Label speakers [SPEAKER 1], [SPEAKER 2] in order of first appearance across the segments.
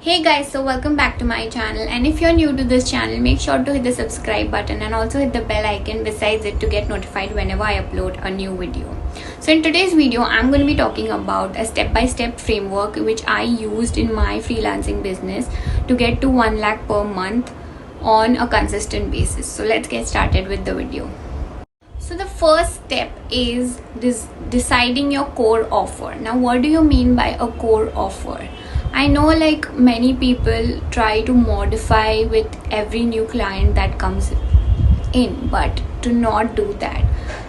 [SPEAKER 1] Hey guys, so welcome back to my channel, and if you're new to this channel, make sure to hit the subscribe button and also hit the bell icon besides it to get notified whenever I upload a new video. So in today's video, I'm going to be talking about a step-by-step framework which I used in my freelancing business to get to 1 lakh per month on a consistent basis. So let's get started with the video. So the first step is deciding your core offer. Now, what do you mean by a core offer? I know like many people try to modify with every new client that comes in, but do not do that.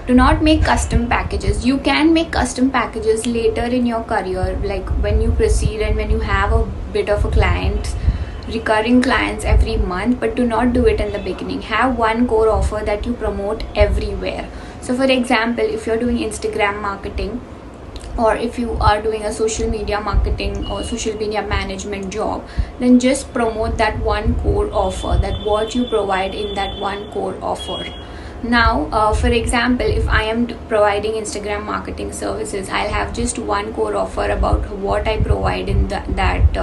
[SPEAKER 1] Do not make custom packages. You can make custom packages later in your career, like when you proceed and when you have a bit of a client, recurring clients every month, but do not do it in the beginning. Have one core offer that you promote everywhere. So for example, if you're doing Instagram marketing, or if you are doing a social media marketing or social media management job, then just promote that one core offer, that what you provide in that one core offer. Now for example, if I am providing Instagram marketing services, I'll have just one core offer about what I provide in that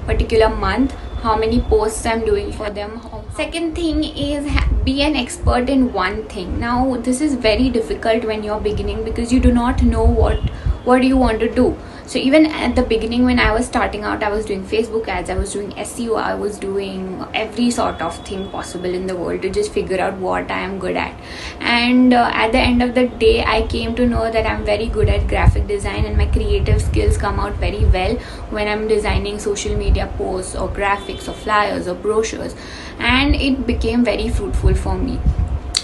[SPEAKER 1] particular month, how many posts I'm doing for them. Second thing is be an expert in one thing. Now this is very difficult when you're beginning because you do not know what do you want to do. So even at the beginning when I was starting out, I was doing Facebook ads, I was doing SEO, I was doing every sort of thing possible in the world to just figure out what I am good at. And at the end of the day, I came to know that I'm very good at graphic design and my creative skills come out very well when I'm designing social media posts or graphics or flyers or brochures, and it became very fruitful for me.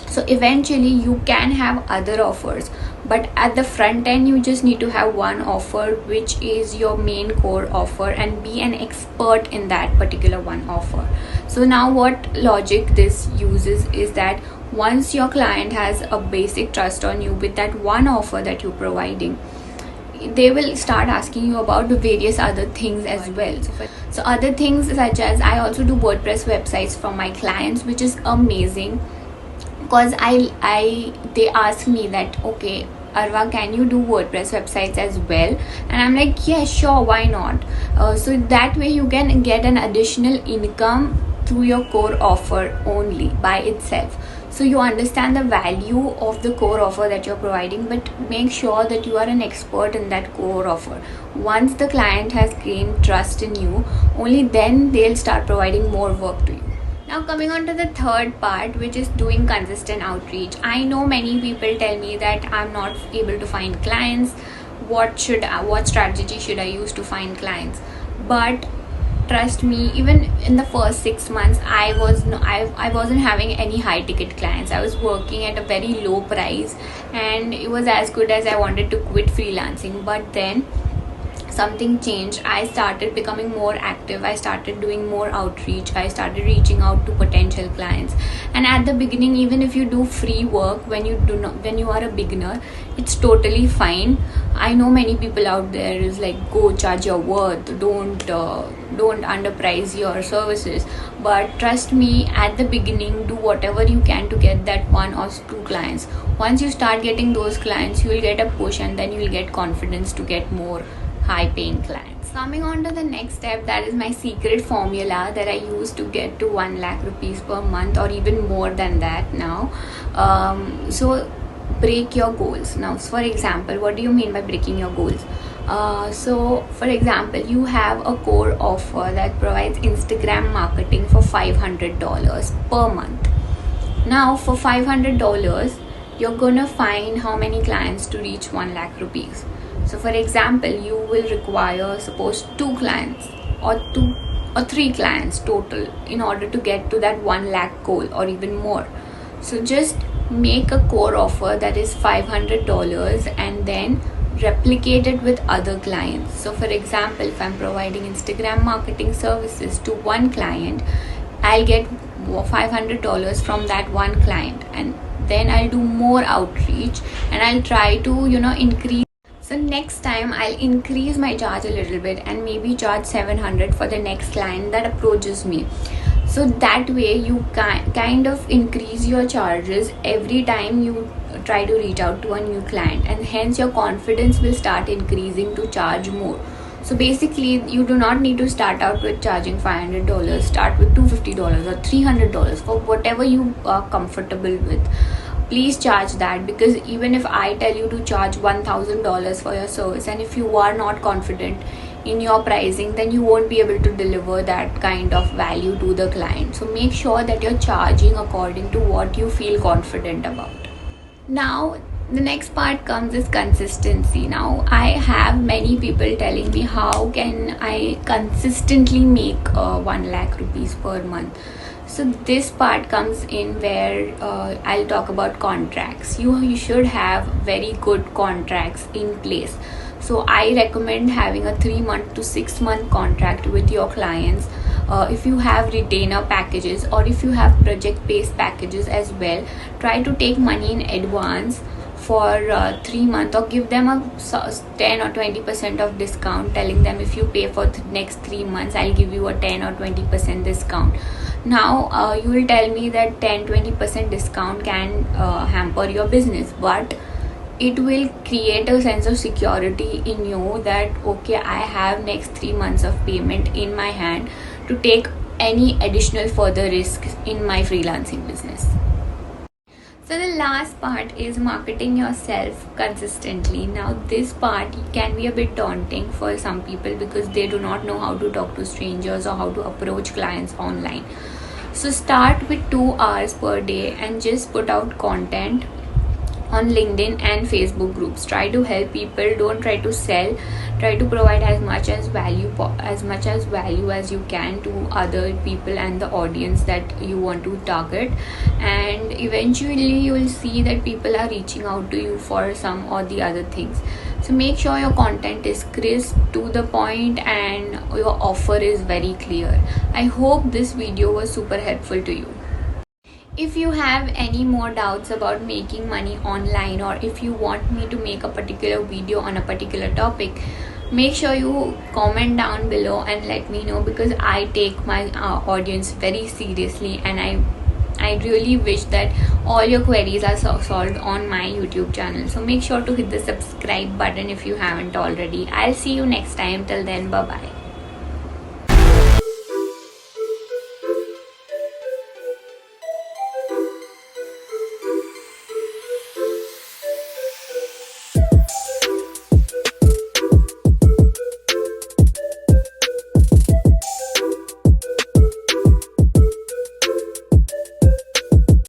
[SPEAKER 1] So eventually you can have other offers, but at the front end you just need to have one offer which is your main core offer and be an expert in that particular one offer. So now what logic this uses is that once your client has a basic trust on you with that one offer that you're providing, they will start asking you about the various other things as well. So other things such as I also do WordPress websites for my clients, which is amazing because they ask me that, okay Arwa, can you do WordPress websites as well? And I'm like, yeah, sure, why not? So that way you can get an additional income through your core offer only by itself. So you understand the value of the core offer that you're providing, but make sure that you are an expert in that core offer. Once the client has gained trust in you, only then they'll start providing more work to you. Now coming on to the third part, which is doing consistent outreach. I know many people tell me that I'm not able to find clients. What strategy should I use to find clients? But trust me, even in the first 6 months, I wasn't having any high ticket clients. I was working at a very low price, and it was as good as I wanted to quit freelancing. But then something changed. I started becoming more active. I started doing more outreach. I started reaching out to potential clients. And at the beginning, even if you do free work when you are a beginner, it's totally fine. I know many people out there is like, go charge your worth, don't underprice your services. But trust me, at the beginning, do whatever you can to get that 1 or 2 clients. Once you start getting those clients, you will get a push, and then you will get confidence to get more high paying clients. Coming on to the next step, that is my secret formula that I use to get to 1 lakh rupees per month, or even more than that now. So break your goals. Now for example, what do you mean by breaking your goals? So for example, you have a core offer that provides Instagram marketing for $500 per month. Now for $500, you're gonna find how many clients to reach 1 lakh rupees. So for example, you will require suppose 2 clients or 3 clients total in order to get to that 1 lakh goal or even more. So just make a core offer that is $500 and then replicate it with other clients. So for example, if I'm providing Instagram marketing services to one client, I'll get $500 from that one client, and then I'll do more outreach and I'll try to increase. So next time I'll increase my charge a little bit and maybe charge $700 for the next client that approaches me. So that way you kind of increase your charges every time you try to reach out to a new client, and hence your confidence will start increasing to charge more. So basically, you do not need to start out with charging $500. Start with $250 or $300 for whatever you are comfortable with. Please charge that, because even if I tell you to charge $1,000 for your service, and if you are not confident in your pricing, then you won't be able to deliver that kind of value to the client. So make sure that you're charging according to what you feel confident about. Now the next part comes is consistency. Now I have many people telling me, how can I consistently make 1 lakh rupees per month? So this part comes in where I'll talk about contracts. You should have very good contracts in place. So I recommend having a 3-month to 6-month contract with your clients. If you have retainer packages, or if you have project based packages as well, try to take money in advance for 3 months, or give them a 10 or 20% of discount, telling them if you pay for the next 3 months, I'll give you a 10 or 20% discount. Now you will tell me that 10-20% discount can hamper your business, but it will create a sense of security in you that okay, I have next 3 months of payment in my hand to take any additional further risks in my freelancing business. So the last part is marketing yourself consistently. Now this part can be a bit daunting for some people, because they do not know how to talk to strangers or how to approach clients online. So start with 2 hours per day and just put out content on LinkedIn and Facebook groups. Try to help people, don't try to sell. Try to provide as much value as you can to other people and the audience that you want to target, and eventually you will see that people are reaching out to you for some or the other things. So make sure your content is crisp, to the point, and your offer is very clear. I hope this video was super helpful to you. If you have any more doubts about making money online, or if you want me to make a particular video on a particular topic, make sure you comment down below and let me know, because I take my audience very seriously, and I really wish that all your queries are solved on my YouTube channel. So make sure to hit the subscribe button if you haven't already. I'll see you next time. Till then, bye bye.